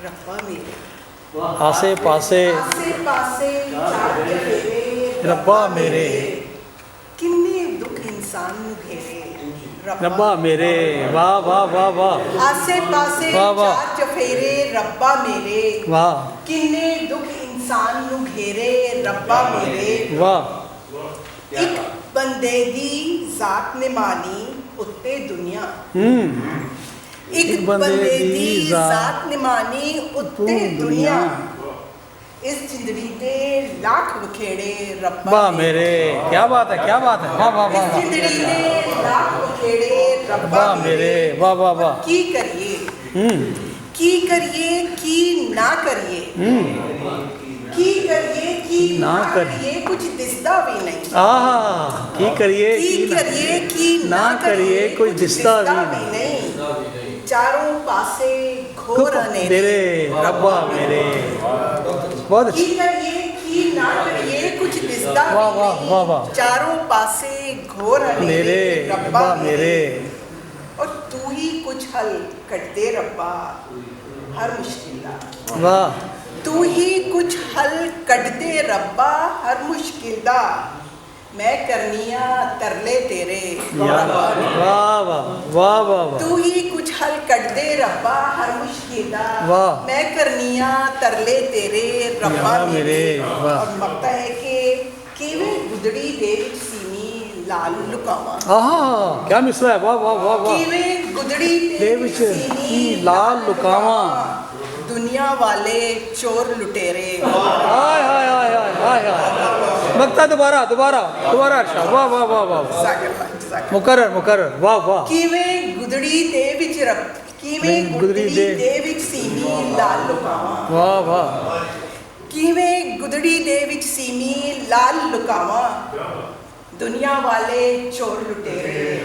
ਰੱਬਾ ਮੇਰੇ। ਆਸੇ ਪਾਸੇ ਆਸੇ ਪਾਸੇ ਚਾਰ ਚਫੇਰੇ ਰੱਬਾ ਮੇਰੇ। ਕਿੰਨੇ ਦੁੱਖ ਇਨਸਾਨ ਨੂੰ ਘੇਰੇ ਰੱਬਾ ਮੇਰੇ। ਵਾਹ ਵਾਹ ਵਾਹ ਵਾਹ ਆਸੇ ਪਾਸੇ ਵਾਹ ਵਾਹ। ਚਾਰ ਚਫੇਰੇ ਰੱਬਾ ਮੇਰੇ। ਵਾਹ ਕਿੰਨੇ ਦੁੱਖ ਇਨਸਾਨ ਨੂੰ ਘੇਰੇ ਰੱਬਾ ਮੇਰੇ। ਵਾਹ। ਇੱਕ ਬੰਦੇ ਦੀ ਜ਼ਾਤ ਨੇ ਮਾਨੀ ਉੱਤੇ ਦੁਨੀਆ। ਇੱਕ ਬੰਦੇ ਦੀ ਜ਼ਾਤ ਨੇ ਮਾਨੀ ਉੱਤੇ ਦੁਨੀਆ। ਇਸ ਜ਼ਿੰਦਗੀ ਦੇ ਲੱਖ ਵਖੇੜੇ ਰੱਬਾ ਵਾਹ ਮੇਰੇ। ਕੀ ਬਾਤ ਹੈ, ਕੀ ਬਾਤ ਹੈ। ਵਾਹ ਵਾਹ ਇਸ ਵਾਹ ਜ਼ਿੰਦਗੀ ਦੇ ਲੱਖ ਵਖੇੜੇ ਰੱਬਾ ਵਾਹ ਮੇਰੇ। ਵਾਹ ਵਾਹ ਵਾਹ। ਕੀ ਕਰੀਏ, ਕੀ ਕਰੀਏ, ਕੀ ਨਾ ਕਰੀਏ, ਕੀ ਕਰੀਏ, ਕੀ ਨਾ ਕਰੀਏ, ਕੁਝ ਦਿਸਦਾ ਵੀ ਨਹੀਂ। ਆਹ ਕੀ ਕਰੀਏ, ਕੀ ਕਰੀਏ, ਕੀ ਨਾ ਕਰੀਏ, ਕੁਝ ਦਿਸਦਾ ਵੀ ਨਹੀਂ। ਚਾਰੋਂ ਪਾਸੇ ਘੋਰ ਤੇਰੇ ਰੱਬਾ ਮੇਰੇ। ਬਹੁਤ ਕੀ ਕਰੀਏ, ਕੀ ਨਾ ਕਰੀਏ, ਕੁਝ ਦਿਸਦਾ ਵਾਹ ਵੀ ਵਾਹ ਨਹੀਂ। ਵਾਹ ਵਾਹ। ਚਾਰੋਂ ਪਾਸੇ ਘੋਰ ਮੇਰੇ ਰੱਬਾ ਮੇਰੇ। ਔਰ ਤੂੰ ਹੀ ਕੁਝ ਹੱਲ ਕੱਢਦੇ ਰੱਬਾ ਹਰ ਮੁਸ਼ਕਿਲ ਦਾ। ਵਾਹ। ਤੂੰ ਹੀ ਕੁਝ ਹੱਲ ਕੱਢਦੇ ਰੱਬਾ ਹਰ ਮੁਸ਼ਕਿਲ ਦਾ। ਮੈਂ ਕਰਨੀਆਂ ਤਰਲੇ ਤੇਰੇ ਵਾਹ ਵਾਹ ਵਾਹ ਵਾਹ। ਤੂੰ ਹੀ ਕੁਝ ਹੱਲ ਕੱਢਦੇ ਰੱਬਾ ਹਰ ਮੁਸ਼ਕਿਲ ਦਾ। ਵਾਹ। ਮੈਂ ਕਰਨੀਆਂ ਤਰਲੇ ਤੇਰੇ ਰੱਬਾ ਮੇਰੇ। ਵਾਹ। ਔਰ ਮਗਤਾ ਹੈ ਕਿ ਕਿਵੇਂ ਗੁਦੜੀ ਦੇ ਵਿੱਚ ਸੀਨੀ ਲਾਲ ਲੁਕਾਵਾਂ। ਆਹ ਕੀ ਮਿਸਰਾ ਹੈ। ਵਾਹ ਵਾਹ ਵਾਹ ਵਾਹ। ਕਿਵੇਂ ਗੁਦੜੀ ਦੇ ਵਿੱਚ ਸੀਨੀ ਲਾਲ ਲੁਕਾਵਾਂ। ਦੁਨੀਆ ਵਾਲੇ ਚੋਰ ਲੁਟੇਰੇ। ਹਾਏ ਹਾਏ ਹਾਏ ਹਾਏ ਹਾਏ। ਮਗਤਾ ਦੁਬਾਰਾ ਦੁਬਾਰਾ ਦੁਬਾਰਾ ਅਰਸ਼ਾ। ਵਾਹ ਵਾਹ ਵਾਹ ਵਾਹ। ਮੁਕਰਰ ਮੁਕਰਰ। ਵਾਹ ਵਾਹ। ਕਿਵੇਂ ਗੁਦੜੀ ਦੇ ਵਿੱਚ ਕਿਵੇਂ ਗੁਦੜੀ ਦੇ ਵਿੱਚ ਸੀਨੀ ਲਾਲ ਲੁਕਾਵਾਂ। ਵਾਹ ਵਾਹ। ਕਿਵੇਂ ਗੁਦੜੀ ਦੇ ਵਿੱਚ ਸੀਨੀ ਲਾਲ ਲੁਕਾਵਾਂ। ਦੁਨੀਆ ਵਾਲੇ ਚੋਰ ਲੁਟੇਰੇ।